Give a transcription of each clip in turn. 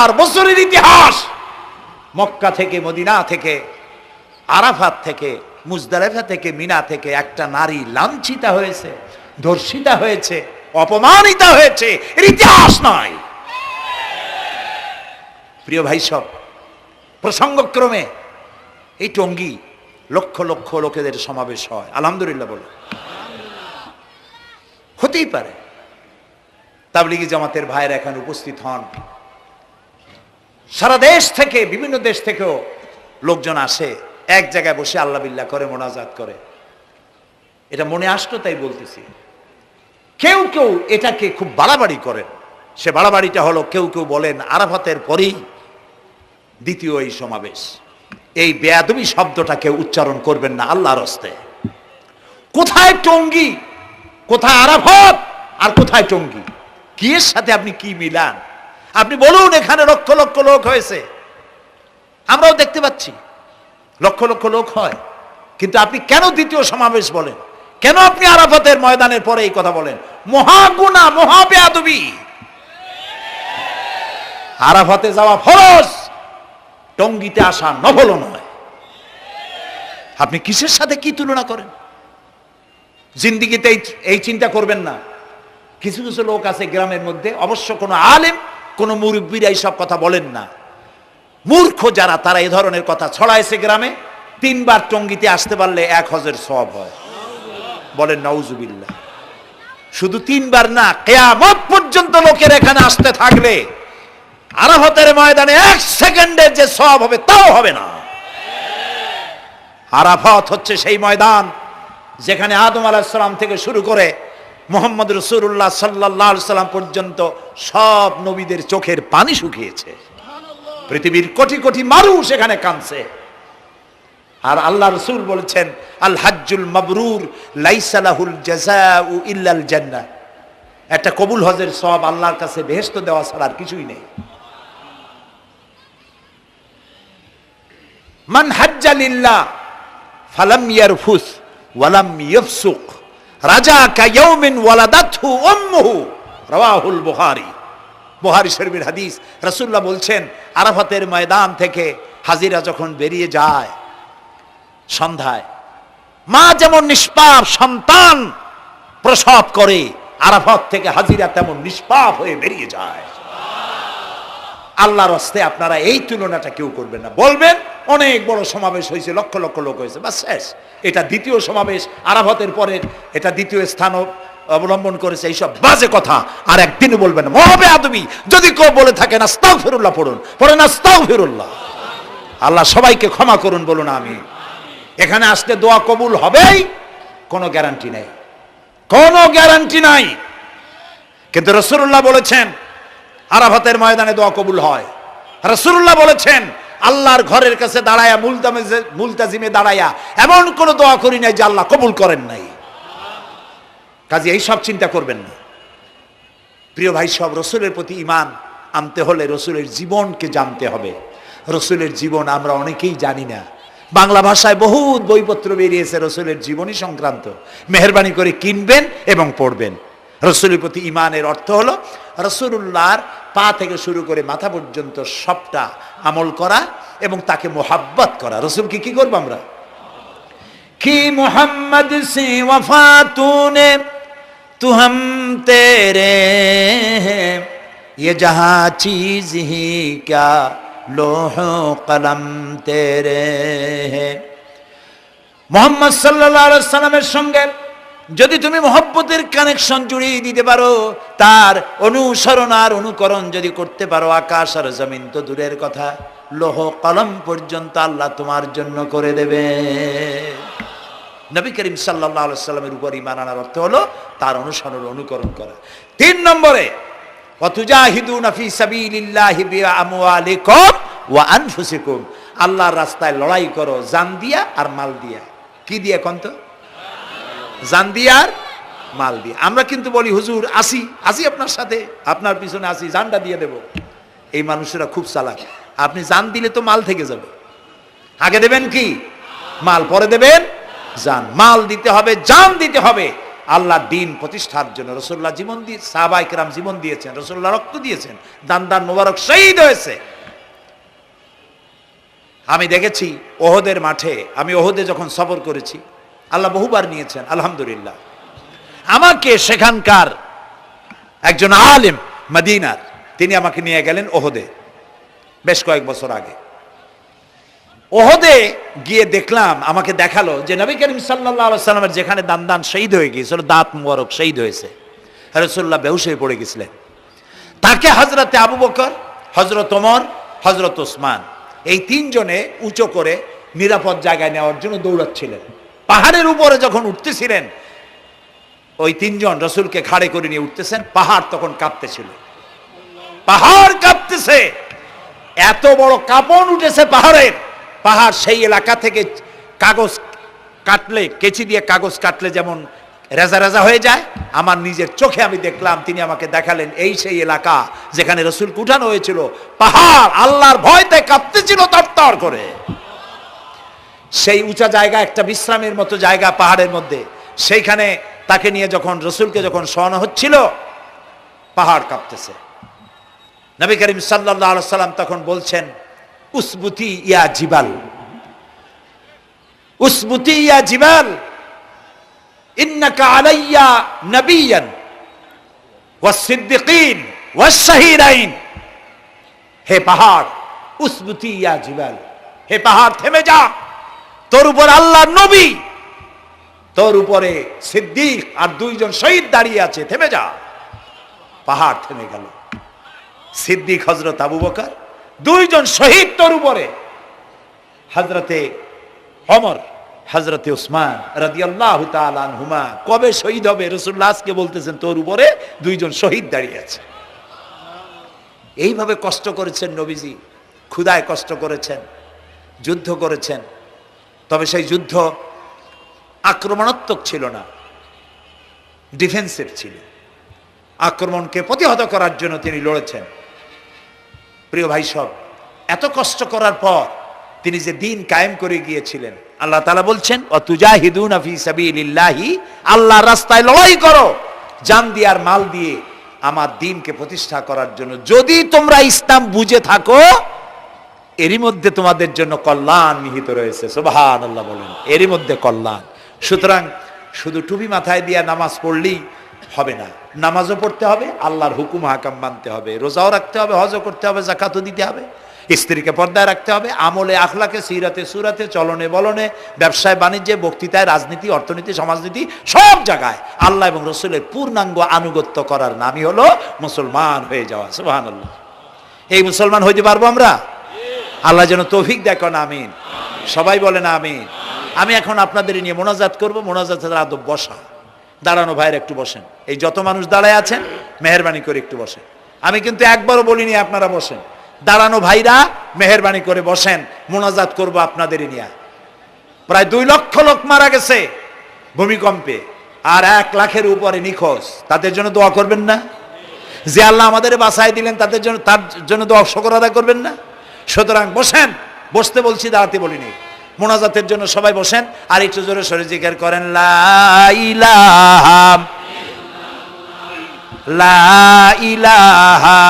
আর বছরের ইতিহাস, মক্কা থেকে, মদিনা থেকে, আরাফাত থেকে, মুজদালিফা থেকে, মিনা থেকে একটা নারী লাঞ্ছিতা হয়েছে, ধর্ষিতা হয়েছে, অপমানিতা হয়েছে, এর ইতিহাস নাই। প্রিয় ভাই সব, প্রসঙ্গক্রমে এই টঙ্গী লক্ষ লক্ষ লোকেদের সমাবেশ হয়, আলহামদুলিল্লাহ বলে। হতেই পারে তাবলিগি জামাতের ভাইয়েরা এখানে উপস্থিত হন, সারা দেশ থেকে, বিভিন্ন দেশ থেকেও লোকজন আসে, এক জায়গায় বসে আল্লাহ বিল্লাহ করে, মোনাজাত করে। এটা মনে আসতো তাই বলতেছি। কেউ কেউ এটাকে খুব বাড়াবাড়ি করেন। সে বাড়াবাড়িটা হলো, কেউ কেউ বলেন আরাফাতের পরেই দ্বিতীয় এই সমাবেশ। এই বেয়াদবি শব্দটাকে উচ্চারণ করবেন না আল্লাহর হস্তে। কোথায় টঙ্গী, কোথায় আরাফাত, আর কোথায় টঙ্গী? কি এর সাথে আপনি কি মিলান? আপনি বলুন এখানে লক্ষ লক্ষ লোক হয়েছে, আমরাও দেখতে পাচ্ছি লক্ষ লক্ষ লোক হয়, কিন্তু আপনি কেন দ্বিতীয় সমাবেশ বলেন? কেন আপনি আরাফাতের ময়দানের পরে এই কথা বলেন? মহাগুনাহ, মহা বেয়াদবি। আরাফাতে যাওয়া ফরজ, টঙ্গীতে আসা নফল নয়। আপনি কিসের সাথে কি তুলনা করেন? জিন্দিগিতে এই চিন্তা করবেন না। কিছু কিছু লোক আছে গ্রামের মধ্যে, অবশ্য কোনো আলেম, কোনো মুরব্বীরা এইসব কথা বলেন না। মূর্খ যারা, তারা এই ধরনের কথা ছড়াইছে গ্রামে। 3 বার টঙ্গীতে আসতে পারলে 1 হজের সওয়াব হয়। বলেন নাউজুবিল্লাহ। শুধু 3 বার না, কিয়ামত পর্যন্ত লোকের এখানে আসতে থাকলে আরাফাতের ময়দানে 1 সেকেন্ডের যে সওয়াব হবে তাও হবে না। আরাফাত হচ্ছে সেই ময়দান যেখানে আদম আলাইহিস সালাম থেকে শুরু করে মুহাম্মদ রাসূলুল্লাহ সাল্লাল্লাহু আলাইহি সাল্লাম পর্যন্ত সব নবীদের চোখের পানি শুকিয়েছে। পৃথিবীর কোটি কোটি মানুষ এখানে কাঁদছে। আর আল্লাহ রাসূল বলেছেন, আল হাজ্জুল মাবরুর লাইসা লাহুল জাযাউ ইল্লাল জান্নাহ। একটা কবুল হজের সওয়াব আল্লাহর কাছে বেহেশত দেওয়া ছাড়া আর কিছুই নেই। মান হাজ্জা লিল্লাহ ফালাম ইয়ারফুস ওয়ালাম ইয়াফসুক রাজা কায়াউমিন ওয়ালাদাতহু উম্মুহু, রাওয়াহুল বুখারী। বুখারী শরীফের হাদিস। রাসূলুল্লাহ বলছেন, আরাফাতের ময়দান থেকে হাজিরা যখন বেরিয়ে যায় সন্ধ্যায়, মা যেমন নিষ্পাপ সন্তান প্রসব করে, আরাফাত থেকে হাজিরা তেমন নিষ্পাপ হয়ে বেরিয়ে যায়। আল্লাহর হস্তে আপনারা এই তুলনাটা কেউ করবেন না। বলবেন অনেক বড় সমাবেশ হয়েছে, লক্ষ লক্ষ লোক হয়েছে, বাস শেষ। এটা দ্বিতীয় সমাবেশ, আরাফাতের পরের এটা দ্বিতীয় স্থান অবলম্বন করেছে। এইসব বাজে কথা আর একদিনও বলবেন না। মহাবেয়াদবি যদি কেউ বলে থাকেন, আস্তাগফিরুল্লাহ পড়ুন, পড়েন আস্তাগফিরুল্লাহ। আল্লাহ সবাইকে ক্ষমা করুন, বলুন আমিন। এখানে আসলে দোয়া কবুল হবেই, কোনো গ্যারান্টি নাই, কোনো গ্যারান্টি নাই। কিন্তু রাসূলুল্লাহ বলেছেন আরাফাতের ময়দানে দোয়া কবুল হয়। রাসূলুল্লাহ বলেছেন, আল্লাহর ঘরের কাছে দাঁড়ায়া, মুলতাজিমে দাঁড়ায়া এমন কোন দোয়া করি নাই যে আল্লাহ কবুল করেন নাই। কাজে এই সব চিন্তা করবেন না। প্রিয় ভাই সব, রসুলের প্রতি ঈমান আনতে হলে রসুলের জীবনকে জানতে হবে। রসুলের জীবন আমরা অনেকেই জানি না। বাংলা ভাষায় বহুত বইপত্র বেরিয়েছে রসুলের জীবনী সংক্রান্ত। মেহেরবানি করে কিনবেন এবং পড়বেন। রসুলের প্রতি ঈমানের অর্থ হলো রসুলুল্লাহর পা থেকে শুরু করে মাথা পর্যন্ত সবটা আমল করা এবং তাকে মোহাব্বত করা। রসুলকে কি করবো আমরা? কি মোহাম্মদ সে ওয়াফা তূনে তু হাম তেরে ये जहां चीज ही क्या लोह कलम तेरे है। মুহাম্মদ সাল্লাল্লাহু আলাইহি সাল্লামের সঙ্গে যদি তুমি মহব্বতের কানেকশন জুড়িয়ে দিতে পারো, তার অনুসরণ আর অনুকরণ যদি করতে পারো, আকাশ আর জমিন তো দূরের কথা, লোহ কলম পর্যন্ত আল্লাহ তোমার জন্য করে দেবে। নবী করিম সাল্লাল্লাহু আলাইহি সাল্লামের উপর ঈমান আনার অর্থ হলো তার অনুসরণ অনুকরণ করা। 3 নম্বরে ওয়াতুজাহিদুনা ফি সাবিলিল্লাহি বিআমওয়ালিকুম ওয়া আনফুসিকুম। আল্লাহর রাস্তায় লড়াই করো জান দিয়া আর মাল দিয়া। কি দিয়া কোন তো? জান দিয়া আর মাল দিয়া। আমরা কিন্তু বলি, হুজুর আসি আপনার সাথে, আপনার পিছনে আসি, জানটা দিয়ে দেব। এই মানুষেরা খুব চালাক। আপনি জান দিলে তো মাল থেকে যাবে। আগে দেবেন কি? মাল, পরে দেবেন জান। মাল দিতে হবে, জান দিতে হবে। আল্লাহর দ্বীন প্রতিষ্ঠার জন্য রাসূলুল্লাহ জীবন দিয়ে, সাহাবায়ে কেরাম জীবন দিয়েছেন, রাসূলুল্লাহ রক্ত দিয়েছেন, দান মোবারক শহীদ হয়েছে। আমি দেখেছি ওহদের মাঠে, আমি ওহদে যখন সফর করেছি, আল্লাহ বহুবার নিয়েছেন আলহামদুলিল্লাহ। আমাকে সেখানকার একজন আলেম মদিনার, তিনি আমাকে নিয়ে গেলেন ওহদে বেশ কয়েক বছর আগে। ওহদে গিয়ে দেখলাম, আমাকে দেখালো যে নবী করিম সাল্লাল্লাহু আলাইহি সাল্লামের যেখানে দান শহীদ হয়ে গিয়েছিল, দাঁত মোবারক শহীদ হয়েছে, রাসূলুল্লাহ বেহুশ হয়ে পড়ে গেছিলেন। তাকে হযরতে আবু বকর, হযরত ওমর, হযরত ওসমান এই তিনজনে উঁচু করে নিরাপদ জায়গায় নেওয়ার জন্য দৌড়াচ্ছিলেন। পাহাড়ের উপরে যখন উঠতেছিলেন, ওই তিনজন রাসূলকে ঘাড়ে করে নিয়ে উঠতেছেন, পাহাড় তখন কাঁপতেছিল, পাহাড় কাঁপতেছে, এত বড় কাঁপন উঠেছে পাহাড়ের। পাহাড় সেই এলাকা থেকে কাগজ কাটলে, কেচি দিয়ে কাগজ কাটলে যেমন রেজা রেজা হয়ে যায়, আমার নিজের চোখে আমি দেখলাম। তিনি আমাকে দেখালেন এই সেই এলাকা যেখানে রাসূলকে উঠানো হয়েছিল। পাহাড় আল্লাহর ভয়তে কাঁপতেছিল তরতর করে। সেই উঁচা জায়গা, একটা বিশ্রামের মতো জায়গা পাহাড়ের মধ্যে, সেইখানে তাকে নিয়ে যখন রাসূলকে যখন শোয়ানো হচ্ছিল, পাহাড় কাঁপতেছে। নবী করিম সাল্লাল্লাহু আলাইহি সাল্লাম তখন বলছেন, উসবুতি ইয়া জিবাল, উসবুতি ইয়া জিবাল, ইন্নাকা আলাইয়া নবিয়ান ওয়াস সিদ্দিকিন ওয়াস শাহীদাইন। হে পাহাড়, উসবুতি ইয়া জিবাল, হে পাহাড় থেমে যা, তোর উপর আল্লাহর নবী, তোর উপরে সিদ্দিক আর দুইজন শহীদ দাঁড়িয়ে আছে, থেমে যা। পাহাড় থেমে গেল। সিদ্দিক হযরত আবু বকর, দুইজন শহীদ তোর উপরে, হযরতে ওমর, হযরতে ওসমান রাদিয়াল্লাহু তাআলা আনহুমা। কবে শহীদ হবে রাসূলুল্লাহ আজকে বলতেছেন, তোর উপরে দুইজন শহীদ দাঁড়িয়ে আছে। এইভাবে কষ্ট করেছেন নবীজি, ক্ষুধায় কষ্ট করেছেন, যুদ্ধ করেছেন। তবে সেই যুদ্ধ আক্রমণাত্মক ছিল না, ডিফেন্সিভ ছিল। আক্রমণকে প্রতিহত করার জন্য তিনি লড়েছেন। প্রিয় ভাই সব, এত কষ্ট করার পর তিনি যে দিন কায়েম করে গিয়েছিলেন, আল্লাহ তাআলা বলছেন, ওয়াতুজাহিদুনা ফি সাবিলিল্লাহি, আল্লাহর রাস্তায় লড়াই করো জান দিয়ে আর মাল দিয়ে আমার দ্বীনকে প্রতিষ্ঠা করার জন্য। যদি তোমরা ইসলাম বুঝে থাকো, এরই মধ্যে তোমাদের জন্য কল্যাণ নিহিত রয়েছে। সুবহানাল্লাহ বলেন, এরই মধ্যে কল্যাণ। সুতরাং শুধু টুপি মাথায় দিয়ে নামাজ পড়লেই হবে না, নামাজও পড়তে হবে, আল্লাহর হুকুম হাকাম মানতে হবে, রোজাও রাখতে হবে, হজও করতে হবে, যাকাতও দিতে হবে, স্ত্রীকে পর্দায় রাখতে হবে, আমলে আখলাকে, সিরাতে সুরাতে, চলনে বলনে, ব্যবসায় বাণিজ্যে, বক্তৃতায়, রাজনীতি, অর্থনীতি, সমাজনীতি, সব জায়গায় আল্লাহ এবং রসুলের পূর্ণাঙ্গ আনুগত্য করার নামই হলো মুসলমান হয়ে যাওয়া। সুবহানাল্লাহ। এই মুসলমান হইতে পারবো আমরা? আল্লাহ যেন তৌফিক দেখেন, আমিন। সবাই বলেন আমিন। আমি এখন আপনাদের নিয়ে মোনাজাত করব। মোনাজাতের আদব বসা, দাঁড়ানো ভাইয়ের একটু বসেন। এই যত মানুষ দাঁড়ায় আছেন, মেহেরবানি করে একটু বসেন। আমি কিন্তু একবারও বলিনি আপনারা বসেন। দাঁড়ানো ভাইরা মেহেরবানি করে বসেন, মোনাজাত করব আপনাদেরই নিয়ে। প্রায় 2 লক্ষ লোক মারা গেছে ভূমিকম্পে, আর 1 লাখের উপরে নিখোঁজ। তাদের জন্য দোয়া করবেন না? যে আল্লাহ আমাদের বাঁচাই দিলেন, তার জন্য দোয়া শুকর আদায় করবেন না? সুতরাং বসেন, বসতে বলছি, দাঁড়াতে বলিনি। মোনাজাতের জন্য সবাই বসেন, আর একটু জোরে সরে জিকির করেন, লা ইলাহা লা ইলাহা।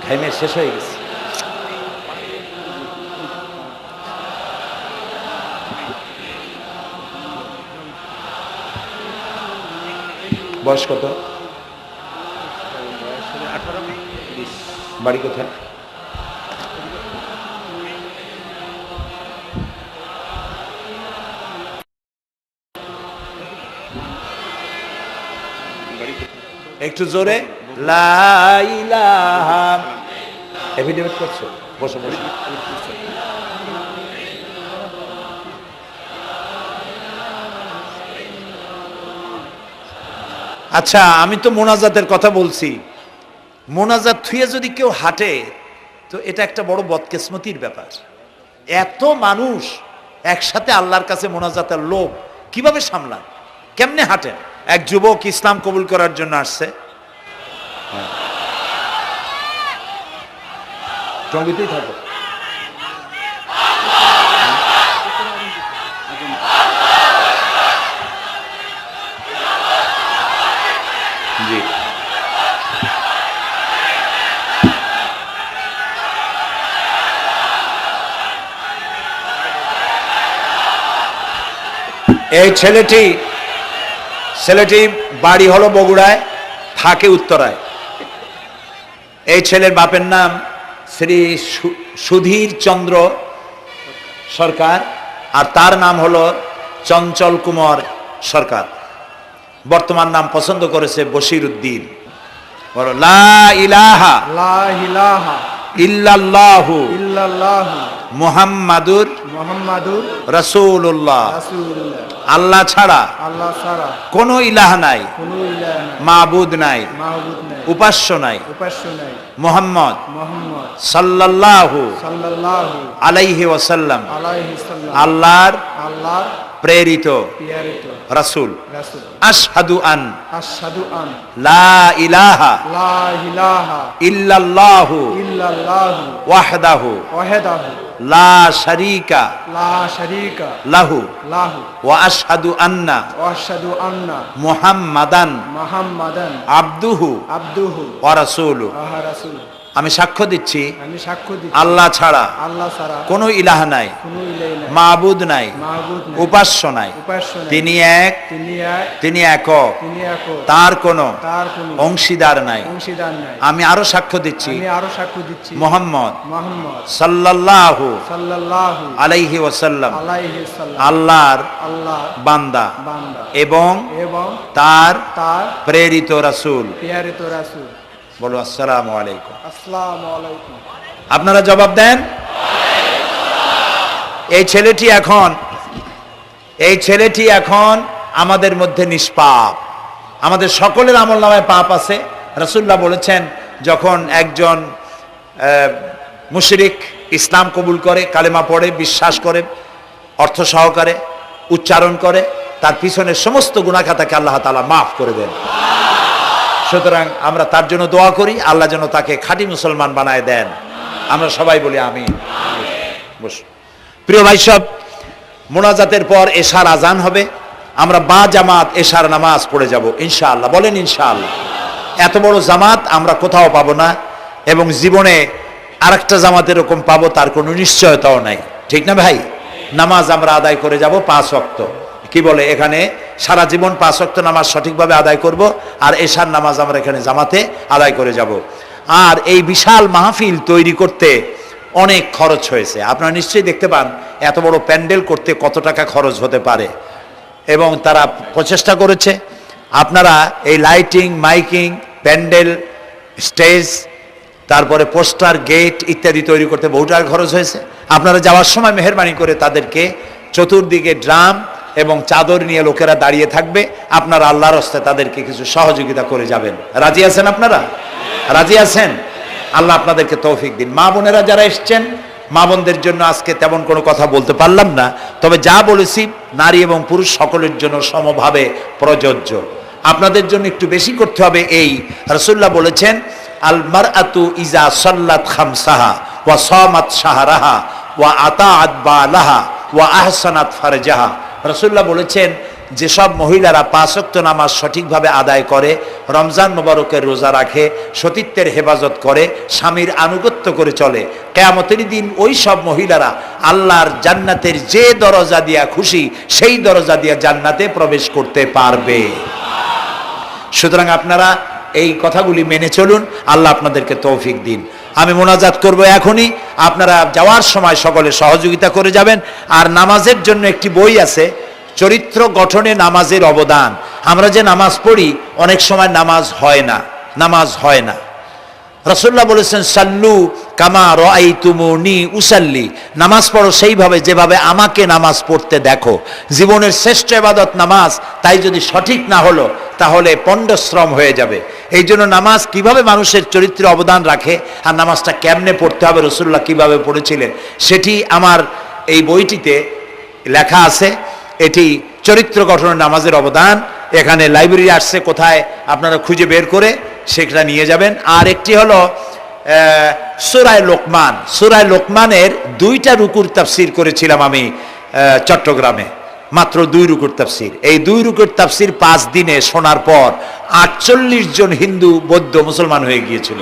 ঘাইমে শেষ হয়ে গেছে। বয়স কত? বাড়ি কোথায়? একটু জোরে, লা ইলাহা। এফিডেভিট করছো? বসো বসো। আচ্ছা, আমি তো মোনাজাতের কথা বলছি। মোনাজাত থুয়ে যদি কেউ হাঁটে, তো এটা একটা বড় বদকিসমতির ব্যাপার। এত মানুষ একসাথে আল্লাহর কাছে মোনাজাতের লোক কিভাবে সামলান, কেমনে হাঁটেন? এক যুবক ইসলাম কবুল করার জন্য আসছে, টঙ্গিতেই থাকো, এই ছেলেটি বাড়ি হলো বগুড়ায়, থাকে উত্তরায়। এই ছেলের বাপের নাম শ্রী সুধীর চন্দ্র সরকার, আর তার নাম হলো চঞ্চল কুমার সরকার। বর্তমান নাম পছন্দ করেছে বশির উদ্দিন। বলো লা ইলাহা ইল্লাল্লাহু মুহাম্মাদুর রাসূলুল্লাহ। আল্লাহ ছাড়া কোনো ইলাহ নাই, মাবুদ নাই, উপাস্য নাই। মুহাম্মদ সাল্লাল্লাহু আলাইহি ওয়াসাল্লাম আল্লাহর প্রেরিত রাসূল। আশহাদু আন লা ইলাহা ইল্লাল্লাহু ওয়াহদাহু লা শারীকা লাহু ওয়া আশহাদু আন্না মুহাম্মাদান আবদুহু ওয়া রাসূলুহু। আমি সাক্ষ্য দিচ্ছি আল্লাহ ছাড়া কোনো ইলাহ নাই, মাবুদ নাই, উপাস্য নাই। তিনি এক, তিনি একক, তার কোনো অংশীদার নাই। আমি আরো সাক্ষ্য দিচ্ছি মুহাম্মদ সাল্লাল্লাহু আলাইহি ওয়াসাল্লাম আল্লাহর বান্দা এবং তার প্রেরিত রাসূল। বলো আসসালামু আলাইকুম। আপনারা জবাব দেন। এই ছেলেটি এখন আমাদের মধ্যে নিষ্পাপ। আমাদের সকলের আমলনামায় পাপ আছে। রাসূলুল্লাহ বলেছেন, যখন একজন মুশরিক ইসলাম কবুল করে, কালেমা পড়ে, বিশ্বাস করে, অর্থ সহকারে উচ্চারণ করে, তার পিছনের সমস্ত গুনাহ খাতাকে আল্লাহ তাআলা মাফ করে দেন। সুতরাং আমরা তার জন্য দোয়া করি, আল্লাহ যেন তাকে খাঁটি মুসলমান বানায় দেন। আমরা সবাই বলি আমিন। প্রিয় ভাই সব, মোনাজাতের পর এশার আজান হবে। আমরা বা জামাত এশার নামাজ পড়ে যাব ইনশাআল্লাহ। বলেন ইনশাআল্লাহ। এত বড় জামাত আমরা কোথাও পাবো না, এবং জীবনে আরেকটা জামাত এরকম পাবো তার কোনো নিশ্চয়তাও নাই। ঠিক না ভাই? নামাজ আমরা আদায় করে যাব 5 ওয়াক্ত। কি বলে, এখানে সারা জীবন 5 ওয়াক্ত নামাজ সঠিকভাবে আদায় করব, আর এশার নামাজ আমরা এখানে জামাতে আদায় করে যাব। আর এই বিশাল মাহফিল তৈরি করতে অনেক খরচ হয়েছে। আপনারা নিশ্চয়ই দেখতে পান এত বড় প্যান্ডেল করতে কত টাকা খরচ হতে পারে, এবং তারা প্রচেষ্টা করেছে। আপনারা এই লাইটিং, মাইকিং, প্যান্ডেল, স্টেজ, তারপরে পোস্টার, গেট ইত্যাদি তৈরি করতে বহু টাকা খরচ হয়েছে। আপনারা যাওয়ার সময় মেহেরবানি করে তাদেরকে চতুর্দিকে ড্রাম এবং চাদর নিয়ে লোকেরা দাঁড়িয়ে থাকবে, আপনারা আল্লাহর হস্তে তাদেরকে কিছু সহযোগিতা করে যাবেন। রাজি আছেন? আপনারা রাজি আছেন? আল্লাহ আপনাদেরকে তৌফিক দিন। মা বোনেরা যারা এসছেন, মা বোনদের জন্য আজকে তেমন কোনো কথা বলতে পারলাম না, তবে যা বলেছি নারী এবং পুরুষ সকলের জন্য সমভাবে প্রযোজ্য। আপনাদের জন্য একটু বেশি করতে হবে। এই রাসূলুল্লাহ বলেছেন, আল মারআতু ইজা সাল্লাত খামসাহা ওয়া সামাত শাহরাহা ওয়া আতাআত বালাহা ওয়া আহসানাত ফারজাহা। রাসূলুল্লাহ বলেছেন, যেসব মহিলারা 5 ওয়াক্ত নামাজ সঠিকভাবে আদায় করে, রমজান মোবারকের রোজা রাখে, সতীত্বের হেফাজত করে, স্বামীর আনুগত্য করে চলে, কিয়ামতের দিন ওই সব মহিলারা আল্লাহর জান্নাতের যে দরজা দিয়া খুশি সেই দরজা দিয়া জান্নাতে প্রবেশ করতে পারবে। সুতরাং আপনারা এই কথাগুলি মেনে চলুন। আল্লাহ আপনাদেরকে তৌফিক দিন। আমি মোনাজাত করব এখনই, আপনারা যাওয়ার সময় সকলে সহযোগিতা করে যাবেন। আর নামাজের জন্য একটি বই আছে, চরিত্র গঠনে নামাজের অবদান। আমরা যে নামাজ পড়ি, অনেক সময় নামাজ হয় না। রাসূলুল্লাহ বলেছেন, সাল্লু কামা রাআইতুমুনি উসাল্লি। নামাজ পড়ো সেইভাবে যেভাবে আমাকে নামাজ পড়তে দেখো। জীবনের শ্রেষ্ঠ ইবাদত নামাজ, তাই যদি সঠিক না হলো তাহলে পণ্ডশ্রম হয়ে যাবে। এই জন্য নামাজ কিভাবে মানুষের চরিত্রে অবদান রাখে, আর নামাজটা কেমনে পড়তে হবে, রাসূলুল্লাহ কিভাবে পড়েছিলেন, সেটি আমার এই বইটিতে লেখা আছে। এটি চরিত্র গঠনের নামাজের অবদান। এখানে লাইব্রেরি আসছে, কোথায় আপনারা খুঁজে বের করে সেটা নিয়ে যাবেন। আর একটি হলো সূরা লোকমান। সূরা লোকমানের 2টা রুকুর তাফসির করেছিলাম আমি চট্টগ্রামে, মাত্র 2 রুকুর তাফসির। এই 2 রুকুর তাফসির 5 দিনে শোনার পর 48 জন হিন্দু, বৌদ্ধ, মুসলমান হয়ে গিয়েছিল।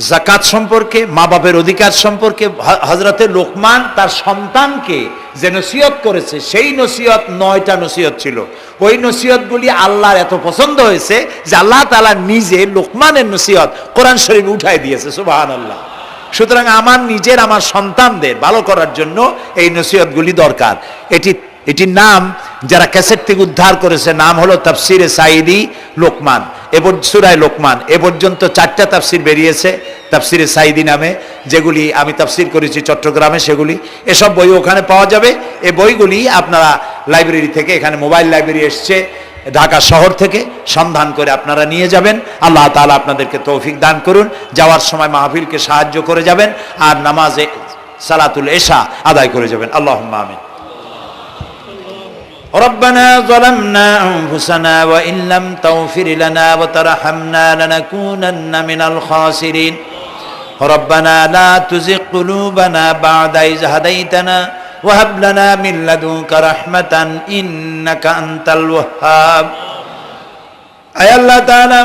যাকাত সম্পর্কে, মা বাপের অধিকার সম্পর্কে হযরতে লোকমান তার সন্তানকে যে নসিহত করেছে, সেই নসিহত 9টা নসিহত ছিল। ওই নসিহতগুলি আল্লাহর এত পছন্দ হয়েছে যে আল্লাহ তাআলা নিজে লোকমানের নসিহত কোরআন শরীফে উঠাই দিয়েছে, সুবহানাল্লাহ। সুতরাং আমার নিজের, আমার সন্তানদের ভালো করার জন্য এই নসিহতগুলি দরকার। এটির নাম যারা ক্যাসেট থেকে উদ্ধার করেছে, নাম হলো তাফসিরে সাঈদী লোকমান, সূরা লোকমান। এ পর্যন্ত 4টা তাফসির বেরিয়েছে তাফসিরে সাঈদী নামে, যেগুলি আমি তাফসির করেছি চট্টগ্রামে, সেগুলি এসব বই ওখানে পাওয়া যাবে। এই বইগুলি আপনারা লাইব্রেরি থেকে, এখানে মোবাইল লাইব্রেরি এসছে ঢাকা শহর থেকে, সন্ধান করে আপনারা নিয়ে যাবেন। আল্লাহ তাআলা আপনাদেরকে তৌফিক দান করুন। যাওয়ার সময় মাহফিলকে সাহায্য করে যাবেন, আর নামাজে সালাতুল এশা আদায় করে যাবেন। আল্লাহুম্মা আমিন। ربنا ظلمنا أنفسنا وإن لم تغفر لنا وترحمنا لنكونن من الخاسرين ربنا لا تزغ قلوبنا بعد إذ هديتنا وهب لنا من لدنك رحمة إنك أنت الوهاب أي الله تعالى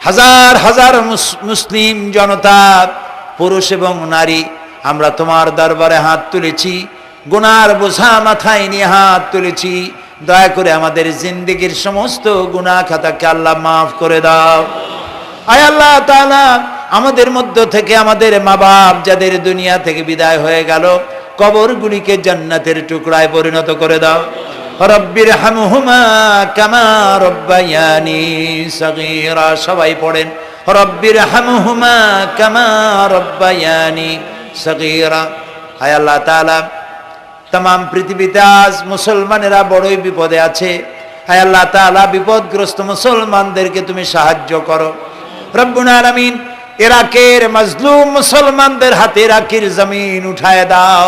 হাজার হাজার মুসলিম জনতা, পুরুষ এবং নারী, আমরা তোমার দরবারে হাত তুলেছি, গুনার বোঝা মাথায় নিয়ে হাত তুলেছি। দয়া করে আমাদের জিন্দেগীর সমস্ত গুনাহ খাতাকে আল্লাহ মাফ করে দাও। আয় আল্লাহ তাআলা, আমাদের মধ্য থেকে আমাদের মা বাপ যাদের দুনিয়া থেকে বিদায় হয়ে গেল, কবরগুলিকে জান্নাতের টুকরায় পরিণত করে দাও। রব্বির হামহুমা কামা রব্বায়ানি সগীরা। সবাই পড়েন, রব্বির হামহুমা কামা রব্বায়ানি সগীরা। আয় আল্লাহ তাআলা, तमाम পৃথিবীতে আজ মুসলমানেরা বড়ই বিপদে আছে। হায় আল্লাহ তাআলা, বিপদগ্রস্ত মুসলমানদেরকে তুমি সাহায্য করো রব্বুল আলামিন। ইরাকের মাজলুম মুসলমানদের হাতে ইরাকের জমিন উঠায় দাও।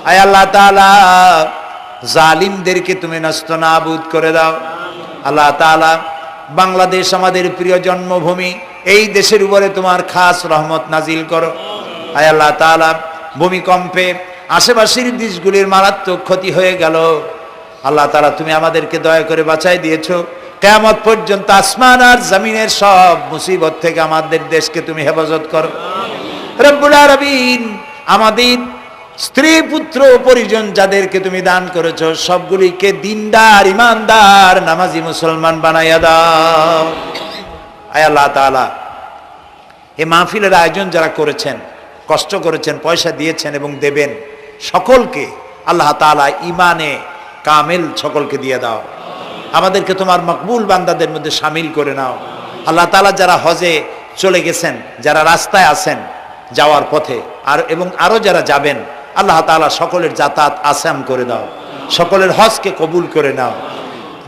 হায় আল্লাহ তাআলা, জালিমদেরকে তুমি নস্তনাবুদ করে দাও। আল্লাহ তাআলা, বাংলাদেশ আমাদের প্রিয় জন্মভূমি, এই দেশের উপরে তোমার খাস রহমত নাজিল করো। হায় আল্লাহ তাআলা, ভূমিকম্পে আশেপাশের দেশগুলির মারাত্মক ক্ষতি হয়ে গেল। আল্লাহ তাআলা, তুমি আমাদেরকে দয়া করে বাঁচাই দিয়েছো। কিয়ামত পর্যন্ত আসমান আর জমিনের সব মুসিবত থেকে আমাদের দেশকে তুমি হেফাজত করো রব্বুল আলামিন। আমাদের স্ত্রী পুত্র পরিজন যাদেরকে তুমি দান করেছো, সবগুলিকে দিনদার, ইমানদার, নামাজি মুসলমান বানাইয়া দাও। আয় আল্লাহ তাআলা, এই মাহফিলের আয়োজন যারা করেছেন, কষ্ট করেছেন, পয়সা দিয়েছেন এবং দেবেন, সকলকে আল্লাহ তাআলা ইমানে কামেল সকলকে দিয়ে দাও। আমাদেরকে তোমার মকবুল বান্দাদের মধ্যে শামিল করে নাও। আল্লাহ তাআলা, যারা হজে চলে গেছেন, যারা রাস্তায় আছেন যাওয়ার পথে, এবং আরো যারা যাবেন, আল্লাহ তাআলা সকলের যাতায়াত আসান করে দাও, সকলের হজকে কবুল করে নাও।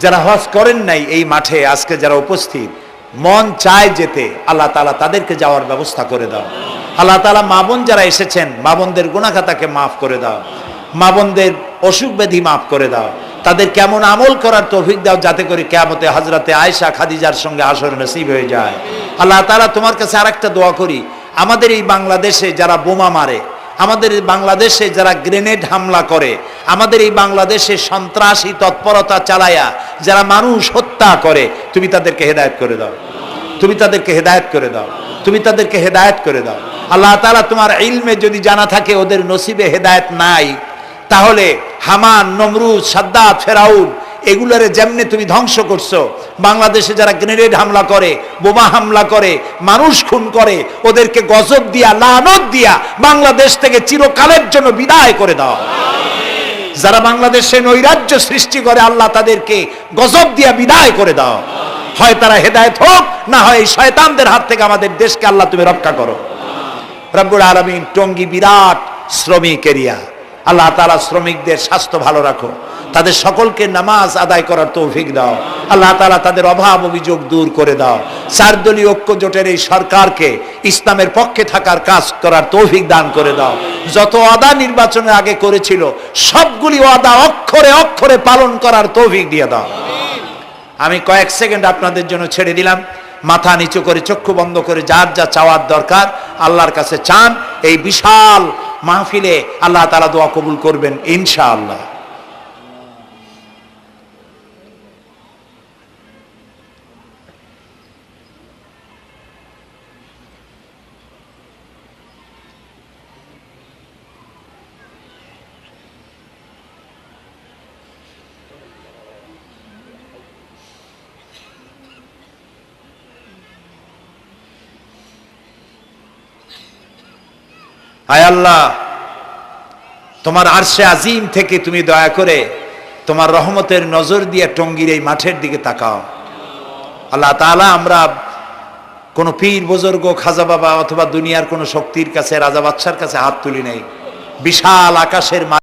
যারা হজ করেন নাই, এই মাঠে আজকে যারা উপস্থিত, মন চায় যেতে, আল্লাহ তাআলা তাদেরকে যাওয়ার ব্যবস্থা করে দাও। আল্লাহ তাআলা, মা বোন যারা এসেছেন, মা বোনদের গুনাহ খাতাকে মাফ করে দাও, মা বোনদের অসুখ ব্যাধি মাফ করে দাও, তাদের কেমন আমল করার তৌফিক দাও, যাতে করে কিয়ামতে হযরতে আয়েশা খাদিজার সঙ্গে আসর নসিব হয়ে যায়। আল্লাহ তাআলা, তোমার কাছে আরেকটা দোয়া করি, আমাদের এই বাংলাদেশে যারা বোমা মারে, আমাদের এই বাংলাদেশে যারা গ্রেনেড হামলা করে, আমাদের এই বাংলাদেশে সন্ত্রাসী তৎপরতা চালায়া যারা মানুষ হত্যা করে, তুমি তাদেরকে হেদায়েত করে দাও, তুমি তাদেরকে হেদায়েত করে দাও, তুমি তাদেরকে হেদায়েত করে দাও। আল্লাহ তাআলা, তোমার ইলমে যদি জানা থাকে ওদের নসিবে হেদায়েত নাই, তাহলে হামান, নমরুদ, সাদ্দাত, ফেরাউন এগুলারে যেমনে তুমি ধ্বংস করছো, বাংলাদেশে যারা গ্রেনেড হামলা করে, বোমা হামলা করে, মানুষ খুন করে, ওদেরকে গজব দিয়া, লানত দিয়া বাংলাদেশ থেকে চিরকালের জন্য বিদায় করে দাও। যারা বাংলাদেশে নৈরাজ্য সৃষ্টি করে, আল্লাহ তাদেরকে গজব দিয়া বিদায় করে দাও। হয় তারা হেদায়েত হোক, না হয় এই শয়তানদের হাত থেকে আমাদের দেশকে আল্লাহ তুমি রক্ষা করো রব্বুল আলামিন। টঙ্গী বিরাট শ্রমিক এরিয়া, আল্লাহ তাআলা শ্রমিকদের স্বাস্থ্য ভালো রাখো, তাদের সকলকে নামাজ আদায় করার তৌফিক দাও। আল্লাহ তাআলা, তাদের অভাব অভিযোগ দূর করে দাও। 4 দলীয় ঐক্য জোটের এই সরকারকে ইসলামের পক্ষে থাকার কাজ করার তৌফিক দান করে দাও। যত ওয়াদা নির্বাচনের আগে করেছিল, সবগুলি ওয়াদা অক্ষরে অক্ষরে পালন করার তৌফিক দিয়ে দাও। আমি কয়েক সেকেন্ড আপনাদের জন্য ছেড়ে দিলাম। মাথা নিচু করে, চক্ষু বন্ধ করে, যার যা চাওয়ার দরকার আল্লাহর কাছে চান। এই বিশাল মাহফিলে আল্লাহ তাআলা দোয়া কবুল করবেন ইনশাআল্লাহ। আয় আল্লাহ, তোমার আরশে আজিম থেকে তুমি দয়া করে তোমার রহমতের নজর দিয়ে টঙ্গীর এই মাঠের দিকে তাকাও। আল্লাহ তাআলা, আমরা কোন পীর বুজুর্গ, খাজা বাবা অথবা দুনিয়ার কোন শক্তির কাছে, রাজা বাদশার কাছে হাত তুলি নাই। বিশাল আকাশের